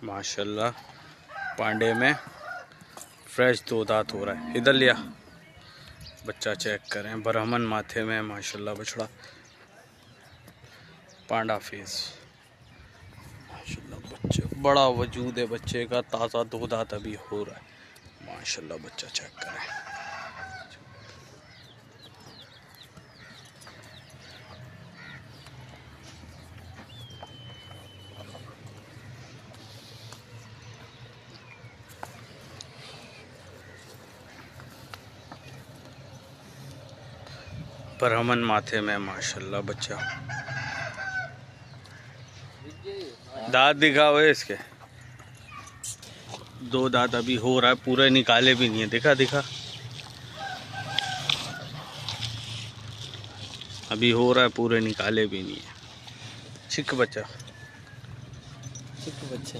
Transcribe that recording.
माशाल्लाह पांडे में फ्रेश दो दांत हो रहा है। इधर लिया बच्चा चेक करें, ब्राह्मण माथे में माशाल्लाह बछड़ा, पांडा फेस माशाल्लाह। बच्चे बड़ा वजूद है बच्चे का, ताज़ा दो दांत अभी हो रहा है माशाल्लाह। बच्चा चेक करें, ब्राह्मण माथे में माशाल्लाह बच्चा। दांत दिखाओ इसके, दो दांत अभी हो रहा है, पूरे निकाले भी नहीं है। दिखा दिखा, अभी हो रहा है, पूरे निकाले भी नहीं है। चिक बच्चा, चिक बच्चे।